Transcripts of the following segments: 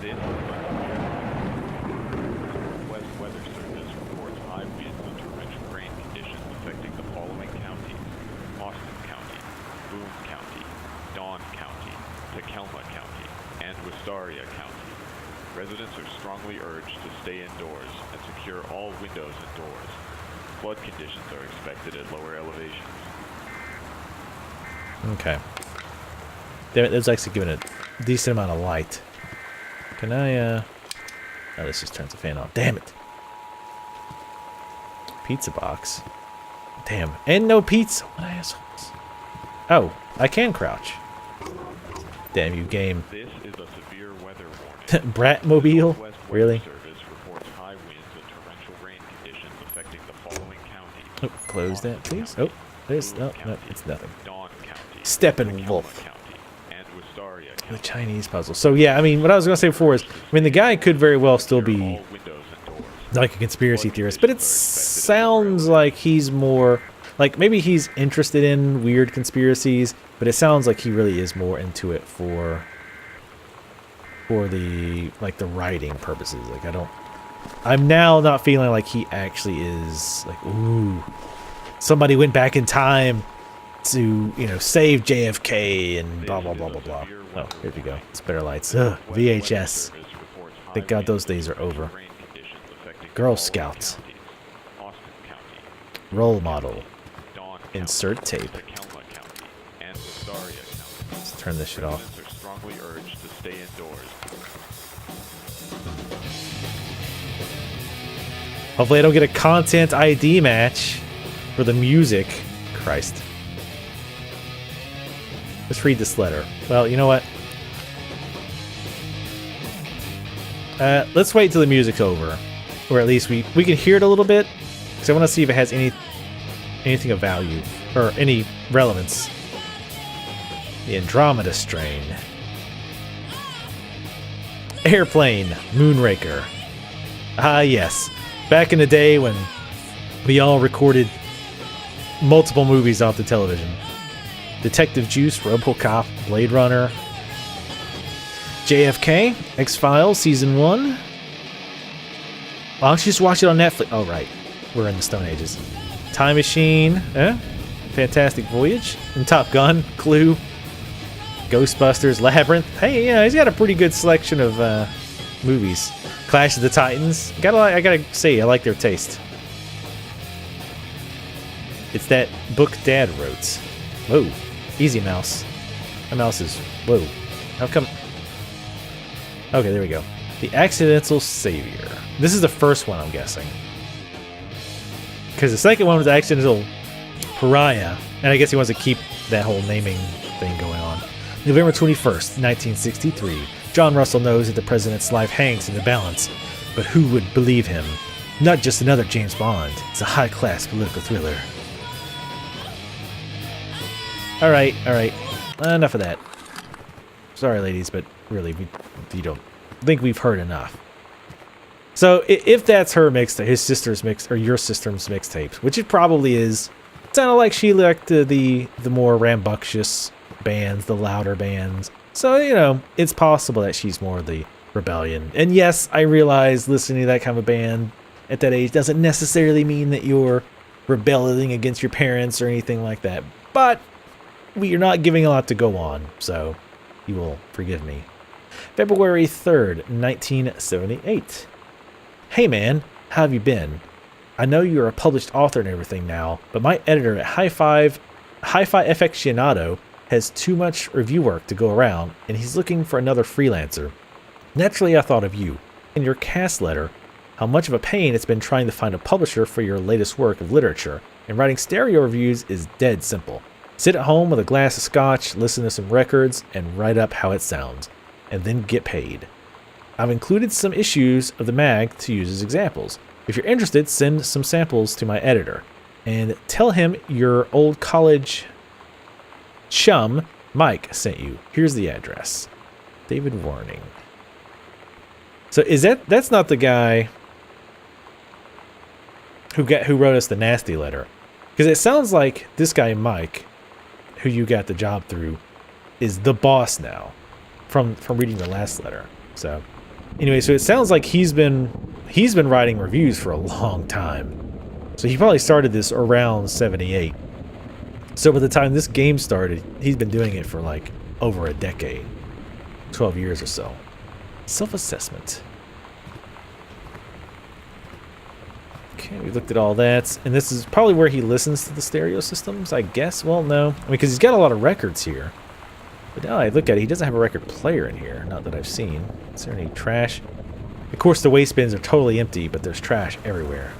This West Weather Service reports high winds and torrential rain conditions affecting the following counties: Austin County, Boone County, Dawn County, Tacoma County, and Wistaria County. Residents are strongly urged to stay indoors and secure all windows and doors. Flood conditions are expected at lower elevations. Okay. That was actually giving a decent amount of light. Can I, Oh, this just turns the fan on. Damn it. Pizza box. Damn. And no pizza. What assholes. Oh, I can crouch. Damn you, game. This is a severe weather warning. Bratmobile? West Weather Really? Service reports high winds and torrential rain conditions affecting the following counties: Oh, close that, please. Oh, there's... Oh, no, it's nothing. Dawn County, Steppenwolf. County, and Wistaria The County. Chinese puzzle. So, yeah, I mean, what I was going to say before is, I mean, the guy could very well still be All windows and doors. like a conspiracy theorist, but it sounds like he's more... Like, maybe he's interested in weird conspiracies, but it sounds like he really is more into it for the, like, the writing purposes. Like, I'm now not feeling like he actually is, like, ooh, somebody went back in time to, you know, save JFK and blah, blah, blah, blah, blah. Oh, here we go. It's better lights. Ugh, VHS. Thank God those days are over. Girl Scouts. Role model. Insert tape. Let's turn this shit off. Residents are strongly urged to stay indoors. Hopefully I don't get a content ID match for the music. Christ. Let's read this letter. Well, you know what? Let's wait till the music's over. Or at least we can hear it a little bit. Because I want to see if it has anything of value. Or any relevance. The Andromeda Strain. Airplane. Moonraker. Ah, yes. Back in the day when we all recorded multiple movies off the television. Detective Juice, RoboCop, Blade Runner, JFK, X-Files Season 1. Why don't you just watch it on Netflix? Oh, right. We're in the Stone Ages. Time Machine, Fantastic Voyage, and Top Gun, Clue, Ghostbusters, Labyrinth. Hey, yeah, he's got a pretty good selection of movies. Clash of the Titans. I gotta say, I like their taste. It's that book Dad wrote. Whoa. Easy mouse. My mouse is... Whoa. How come... Okay, there we go. The Accidental Savior. This is the first one, I'm guessing. Because the second one was Accidental Pariah. And I guess he wants to keep that whole naming thing going on. November 21st, 1963. John Russell knows that the president's life hangs in the balance. But who would believe him? Not just another James Bond. It's a high-class political thriller. Alright. Enough of that. Sorry, ladies, but really, you don't think we've heard enough. So, if that's her mixtape, his sister's mix, or your sister's mixtapes, which it probably is, it sounded like she liked the more rambunctious bands, the louder bands. So, you know, it's possible that she's more the rebellion. And yes, I realize listening to that kind of a band at that age doesn't necessarily mean that you're rebelling against your parents or anything like that. But you're not giving a lot to go on, so you will forgive me. February 3rd, 1978. Hey man, how have you been? I know you're a published author and everything now, but my editor at Hi-Fi Aficionado has too much review work to go around, and he's looking for another freelancer. Naturally, I thought of you. In your cast letter, how much of a pain it's been trying to find a publisher for your latest work of literature, and writing stereo reviews is dead simple. Sit at home with a glass of scotch, listen to some records, and write up how it sounds, and then get paid. I've included some issues of the mag to use as examples. If you're interested, send some samples to my editor, and tell him your old college chum, Mike, sent you. Here's the address. David Warning. So that's not the guy who wrote us the nasty letter. Because it sounds like this guy, Mike, who you got the job through, is the boss now from reading the last letter. So Anyway, so it sounds like he's been writing reviews for a long time. So he probably started this around 78. So by the time this game started, he's been doing it for like over a decade. 12 years or so. Self-assessment. Okay, we looked at all that. And this is probably where he listens to the stereo systems, I guess. Well, no. I mean, because he's got a lot of records here. But now I look at it, he doesn't have a record player in here. Not that I've seen. Is there any trash? Of course, the waste bins are totally empty, but there's trash everywhere.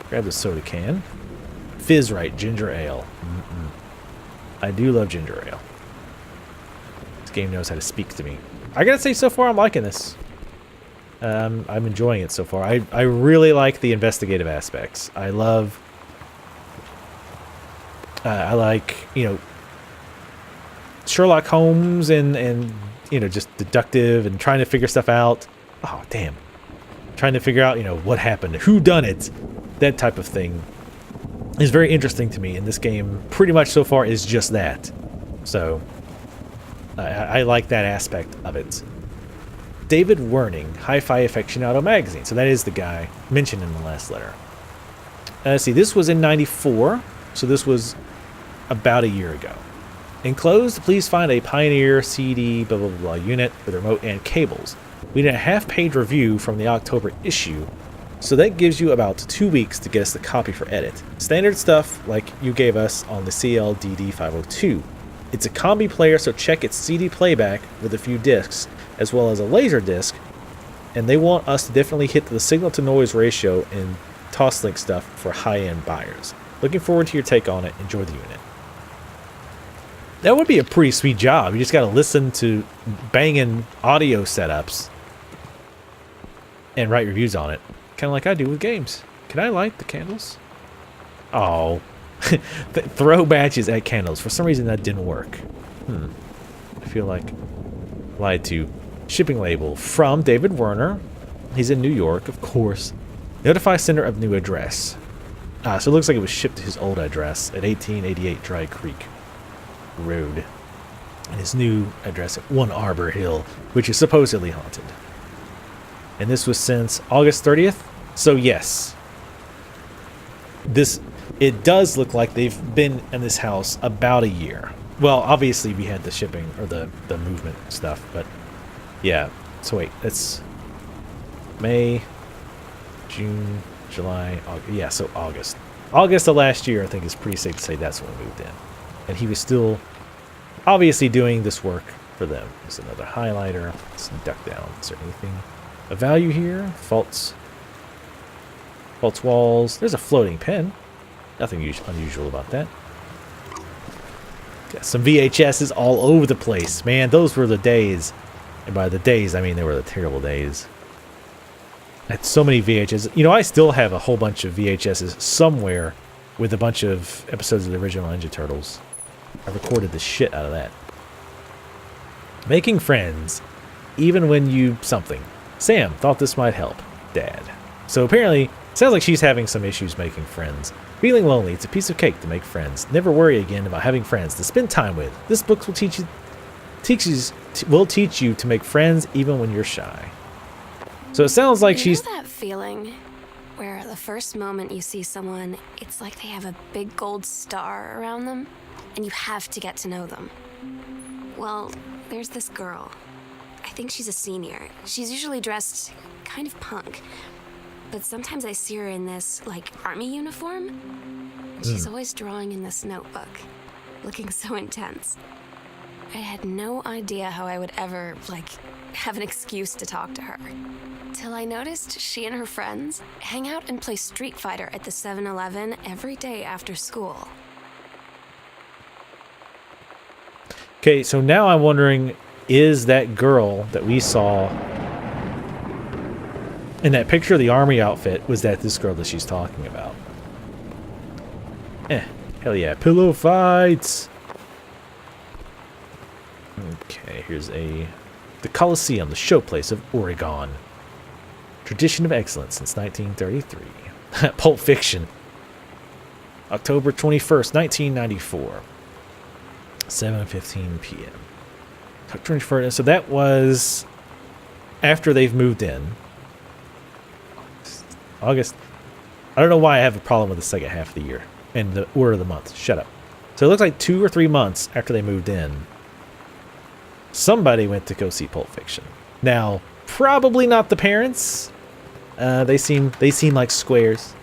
Grab the soda can. Fizz Right Ginger Ale. I do love ginger ale. This game knows how to speak to me. I gotta say, so far I'm liking this. I'm enjoying it so far. I really like the investigative aspects. I love... I like, you know, Sherlock Holmes and you know, just deductive and trying to figure stuff out. Oh, damn. Trying to figure out, you know, what happened, who done it. That type of thing is very interesting to me, and this game pretty much so far is just that. So I like that aspect of it. David Werning, Hi-Fi Aficionado Magazine. So that is the guy mentioned in the last letter. Let's see, this was in 94, so this was about a year ago. Enclosed, please find a Pioneer CD blah blah blah unit with remote and cables. We did a half-page review from the October issue, so that gives you about 2 weeks to get us the copy for edit. Standard stuff like you gave us on the CLDD502. It's a combi player, so check its CD playback with a few discs, as well as a laser disc, and they want us to definitely hit the signal-to-noise ratio and toslink stuff for high-end buyers. Looking forward to your take on it. Enjoy the unit. That would be a pretty sweet job. You just got to listen to banging audio setups and write reviews on it. Kind of like I do with games. Can I light the candles? Oh. Throw matches at candles. For some reason that didn't work. I feel like I lied to. Shipping label from David Werner. He's in New York, of course. Notify sender of new address. So it looks like it was shipped to his old address at 1888 Dry Creek Road. And his new address at 1 Arbor Hill, which is supposedly haunted. And this was since August 30th. So yes, it does look like they've been in this house about a year. Well, obviously we had the shipping or the movement stuff, but yeah. So wait, it's May, June, July, August. Yeah, so August. August of last year, I think is pretty safe to say that's when we moved in. And he was still obviously doing this work for them. There's another highlighter. Let's duck down. Is there anything of value here? Faults walls. There's a floating pen. Nothing unusual about that. Got some VHSs all over the place. Man, those were the days. And by the days, I mean they were the terrible days. I had so many VHSs. You know, I still have a whole bunch of VHSs somewhere with a bunch of episodes of the original Ninja Turtles. I recorded the shit out of that. Making friends, even when you something. Sam thought this might help. Dad. So apparently, sounds like she's having some issues making friends. Feeling lonely, it's a piece of cake to make friends. Never worry again about having friends to spend time with. This book will teach you to make friends even when you're shy. So it sounds like she's... You know that feeling where the first moment you see someone, it's like they have a big gold star around them, and you have to get to know them. Well, there's this girl. I think she's a senior. She's usually dressed kind of punk. But sometimes I see her in this, like, army uniform. And she's always drawing in this notebook, looking so intense. I had no idea how I would ever, like, have an excuse to talk to her. Till I noticed she and her friends hang out and play Street Fighter at the 7-Eleven every day after school. Okay, so now I'm wondering, is that girl that we saw in that picture of the army outfit, was that this girl that she's talking about? Hell yeah, pillow fights! Okay, here's the Coliseum, the showplace of Oregon. Tradition of excellence since 1933. Pulp Fiction. October 21st, 1994. 7:15 p.m. October 21st, so that was after they've moved in. August. I don't know why I have a problem with the second half of the year and the order of the month. Shut up. So it looks like 2 or 3 months after they moved in, somebody went to go see Pulp Fiction. Now, probably not the parents. They seem like squares.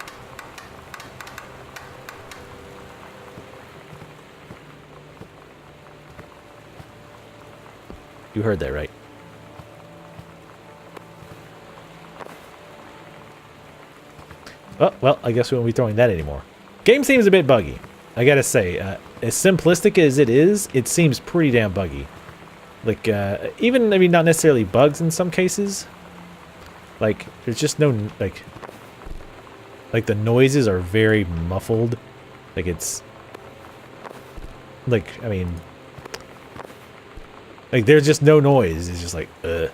You heard that right. Oh, well, I guess we won't be throwing that anymore. Game seems a bit buggy. I gotta say, as simplistic as it is, it seems pretty damn buggy. Like, even, I mean, not necessarily bugs in some cases. Like, there's just no, like the noises are very muffled. Like, it's, like, I mean, like, there's just no noise. It's just like, ugh.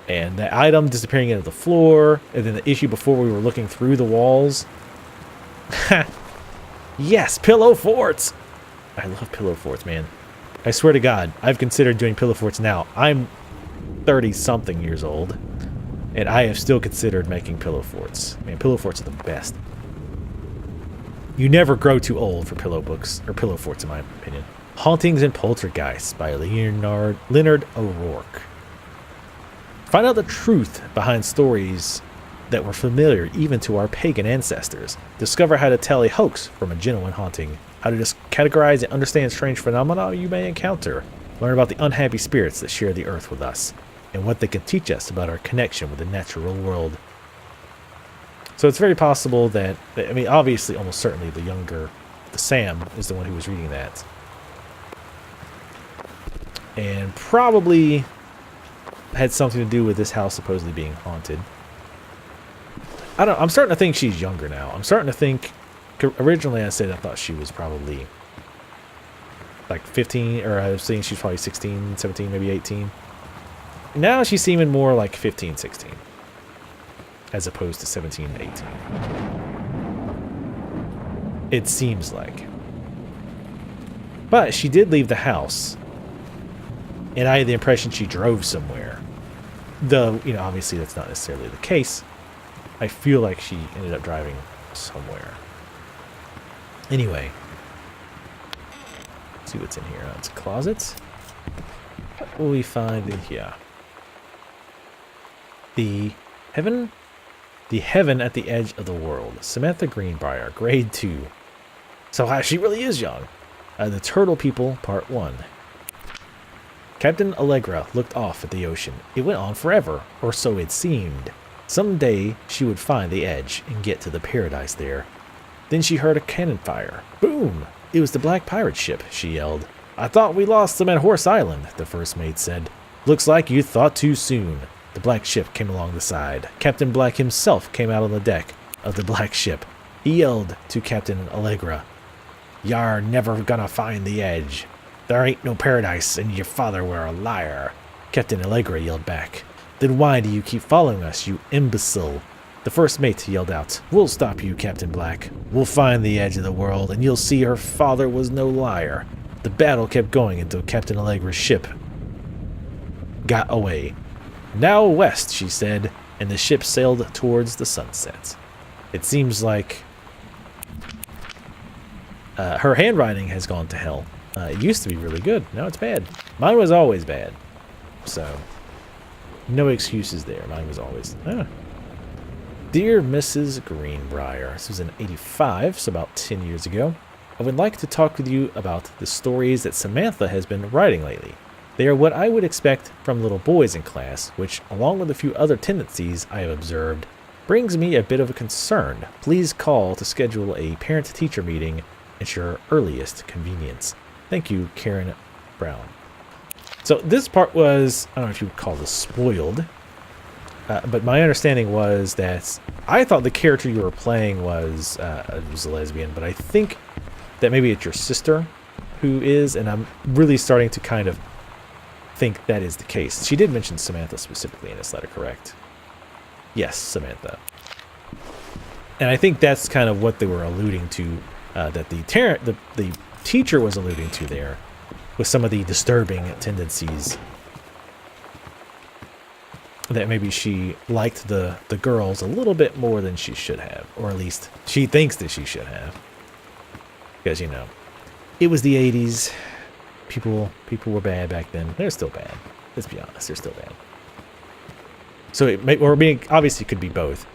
And that item disappearing into the floor, and then the issue before we were looking through the walls. Yes, pillow forts! I love pillow forts, man. I swear to God, I've considered doing pillow forts now. I'm 30-something years old, and I have still considered making pillow forts. Man, pillow forts are the best. You never grow too old for pillow books, or pillow forts in my opinion. Hauntings and Poltergeists by Leonard O'Rourke. Find out the truth behind stories that were familiar even to our pagan ancestors. Discover how to tell a hoax from a genuine haunting. How to just categorize and understand strange phenomena you may encounter. Learn about the unhappy spirits that share the earth with us, and what they can teach us about our connection with the natural world. So it's very possible that, I mean, obviously, almost certainly, the Sam is the one who was reading that. And probably had something to do with this house supposedly being haunted. I'm starting to think she's younger now. I'm starting to think, originally I said I thought she was probably like 15, or I was saying she's probably 16, 17, maybe 18. Now she's seeming more like 15, 16, as opposed to 17, 18. It seems like. But she did leave the house, and I had the impression she drove somewhere. Though, you know, obviously that's not necessarily the case. I feel like she ended up driving somewhere. Anyway. Let's see what's in here. It's closets. What will we find in here? The heaven at the edge of the world. Samantha Greenbrier, grade 2. So she really is young. The Turtle People, part 1. Captain Allegra looked off at the ocean. It went on forever, or so it seemed. Someday she would find the edge and get to the paradise there. Then she heard a cannon fire. Boom! It was the Black Pirate ship, she yelled. I thought we lost them at Horse Island, the first mate said. Looks like you thought too soon. The black ship came along the side. Captain Black himself came out on the deck of the black ship. He yelled to Captain Allegra, "You're never gonna find the edge. There ain't no paradise, and your father were a liar." Captain Allegra yelled back, "Then why do you keep following us, you imbecile?" The first mate yelled out, "We'll stop you, Captain Black. We'll find the edge of the world, and you'll see her father was no liar." The battle kept going until Captain Allegra's ship got away. "Now west," she said, and the ship sailed towards the sunset. It seems like her handwriting has gone to hell. It used to be really good. Now it's bad. Mine was always bad. So, no excuses there. Mine was always... Dear Mrs. Greenbrier, this was in 85, so about 10 years ago. I would like to talk with you about the stories that Samantha has been writing lately. They are what I would expect from little boys in class, which, along with a few other tendencies I have observed, brings me a bit of a concern. Please call to schedule a parent-teacher meeting at your earliest convenience. Thank you, Karen Brown. So this part was, I don't know if you would call this spoiled, but my understanding was that I thought the character you were playing was a lesbian, but I think that maybe it's your sister who is, and I'm really starting to kind of think that is the case. She did mention Samantha specifically in this letter, correct? Yes, Samantha. And I think that's kind of what they were alluding to, that the teacher was alluding to there, with some of the disturbing tendencies. that maybe she liked the girls a little bit more than she should have, or at least she thinks that she should have. Because, you know, it was the 80s. People were bad back then. They're still bad. Let's be honest, they're still bad. So it may, or being obviously could be both.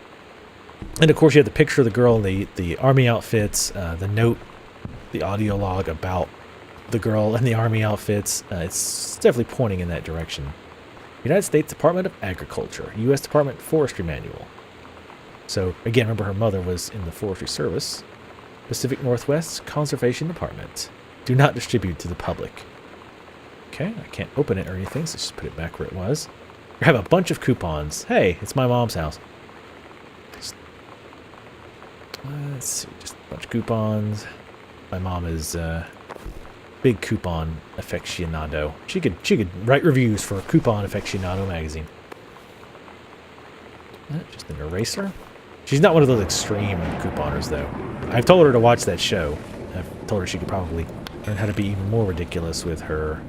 And of course, you have the picture of the girl in the army outfits, the note, the audio log about the girl in the army outfits. It's definitely pointing in that direction. United States Department of Agriculture, U.S. Department Forestry Manual. So again, remember her mother was in the Forestry Service. Pacific Northwest Conservation Department. Do not distribute to the public. Okay, I can't open it or anything, so just put it back where it was. We have a bunch of coupons. Hey, it's my mom's house. Let's see, just a bunch of coupons. My mom is big coupon aficionado. She could write reviews for Coupon Aficionado magazine. Just an eraser. She's not one of those extreme couponers, though. I've told her to watch that show. I've told her she could probably learn how to be even more ridiculous with her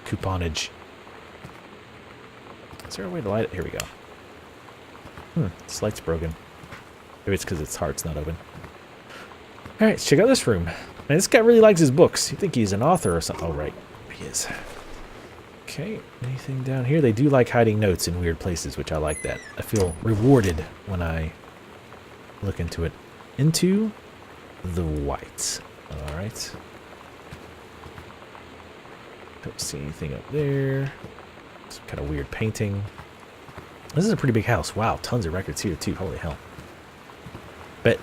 couponage. Is there a way to light it? Here we go. This light's broken. Maybe it's because its heart's not open. Alright, let's check out this room. Man, this guy really likes his books. You think he's an author or something. Oh, right. He is. Okay, anything down here? They do like hiding notes in weird places, which I like that. I feel rewarded when I look into it. Into the white. Alright. Don't see anything up there. Some kind of weird painting. This is a pretty big house. Wow, tons of records here too. Holy hell. Bet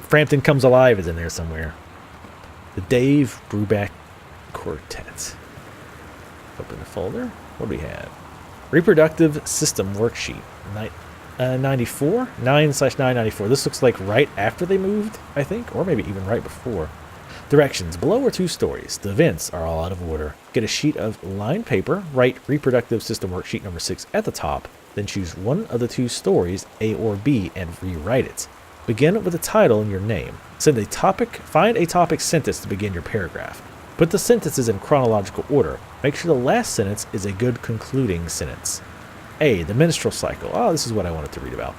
Frampton Comes Alive is in there somewhere. The Dave Brubeck Quartet. Open the folder. What do we have? Reproductive System Worksheet. 94? 9/994. This looks like right after they moved, I think. Or maybe even right before. Directions. Below are 2 stories. The events are all out of order. Get a sheet of lined paper. Write Reproductive System Worksheet number 6 at the top. Then choose one of the 2 stories, A or B, and rewrite it. Begin with a title and your name. Find a topic sentence to begin your paragraph. Put the sentences in chronological order. Make sure the last sentence is a good concluding sentence. A. The menstrual cycle. Oh, this is what I wanted to read about.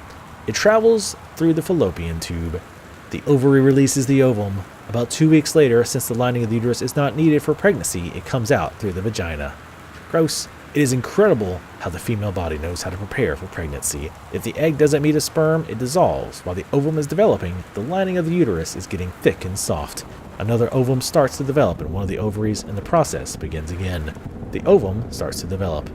It travels through the fallopian tube. The ovary releases the ovum. About 2 weeks later, since the lining of the uterus is not needed for pregnancy, it comes out through the vagina. Gross. It is incredible how the female body knows how to prepare for pregnancy. If the egg doesn't meet a sperm, it dissolves. While the ovum is developing, the lining of the uterus is getting thick and soft. Another ovum starts to develop in one of the ovaries, and the process begins again. The ovum starts to develop.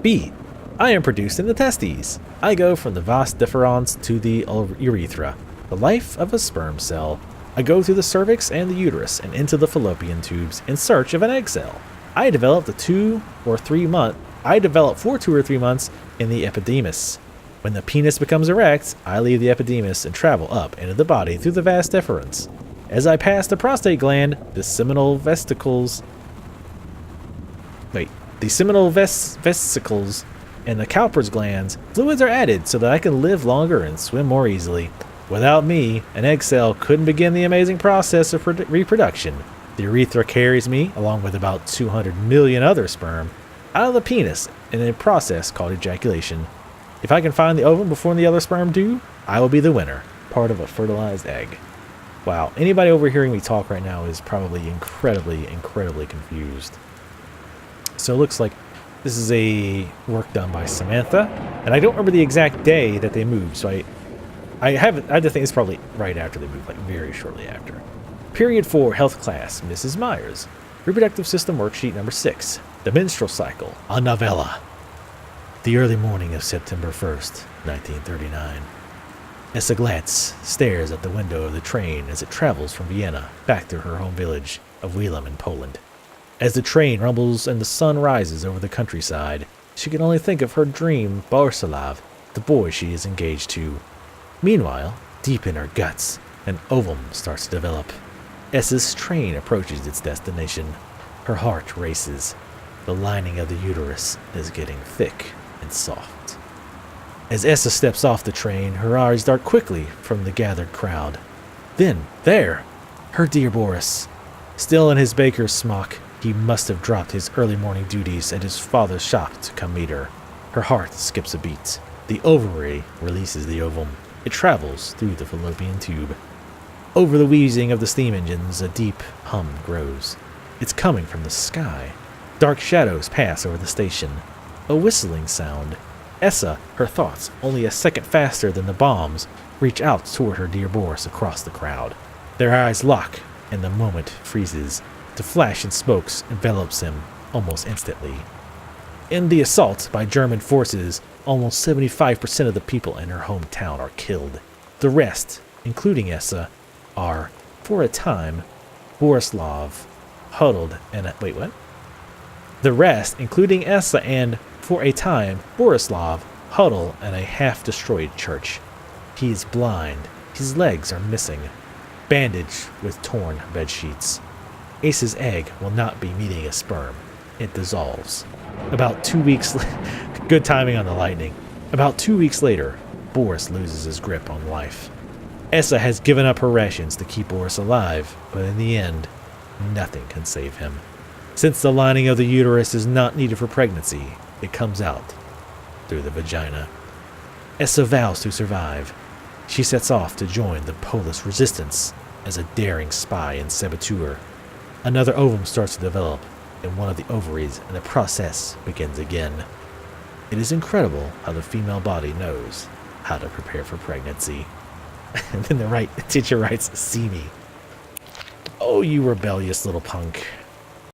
B. I am produced in the testes. I go from the vas deferens to the urethra, the life of a sperm cell. I go through the cervix and the uterus and into the fallopian tubes in search of an egg cell. I develop for 2 or 3 months in the epidermis. When the penis becomes erect, I leave the epidermis and travel up into the body through the vas deferens. As I pass the prostate gland, the seminal vesicles and the Cowper's glands, fluids are added so that I can live longer and swim more easily. Without me, an egg cell couldn't begin the amazing process of reproduction. The urethra carries me, along with about 200 million other sperm, out of the penis in a process called ejaculation. If I can find the ovum before the other sperm do, I will be the winner, part of a fertilized egg. Wow, anybody overhearing me talk right now is probably incredibly confused. So it looks like this is a work done by Samantha, and I don't remember the exact day that they moved, so I have to think it's probably right after they moved, like very shortly after. Period 4, Health Class, Mrs. Myers. Reproductive System Worksheet number 6. The Menstrual Cycle, a novella. The early morning of September 1st, 1939. Essa Glatz stares at the window of the train as it travels from Vienna back to her home village of Wielam in Poland. As the train rumbles and the sun rises over the countryside, she can only think of her dream Borislav, the boy she is engaged to. Meanwhile, deep in her guts, an ovum starts to develop. Essa's train approaches its destination. Her heart races. The lining of the uterus is getting thick and soft. As Essa steps off the train, her eyes dart quickly from the gathered crowd. Then, there, her dear Boris. Still in his baker's smock, He must have dropped his early morning duties and his father's shop to come meet her. Her heart skips a beat. The ovary releases the ovum. It travels through the fallopian tube. Over the wheezing of the steam engines, a deep hum grows. It's coming from the sky. Dark shadows pass over the station. A whistling sound. Essa, her thoughts only a second faster than the bombs, reach out toward her dear Boris across the crowd. Their eyes lock, and the moment freezes. The flash and smokes envelops him almost instantly. In the assault by German forces, almost 75% of the people in her hometown are killed. The rest, including Essa, are, for a time, Borislav, huddled in a... Wait, what? The rest, including Essa and, for a time, Borislav, huddle in a half-destroyed church. He is blind. His legs are missing, bandaged with torn bedsheets. Ace's egg will not be meeting a sperm. It dissolves. About 2 weeks... Good timing on the lightning. About 2 weeks later, Boris loses his grip on life. Essa has given up her rations to keep Boris alive, but in the end, nothing can save him. Since the lining of the uterus is not needed for pregnancy, it comes out through the vagina. Essa vows to survive. She sets off to join the Polish resistance as a daring spy and saboteur. Another ovum starts to develop in one of the ovaries, and the process begins again. It is incredible how the female body knows how to prepare for pregnancy. And then the teacher writes, "See me. Oh, you rebellious little punk."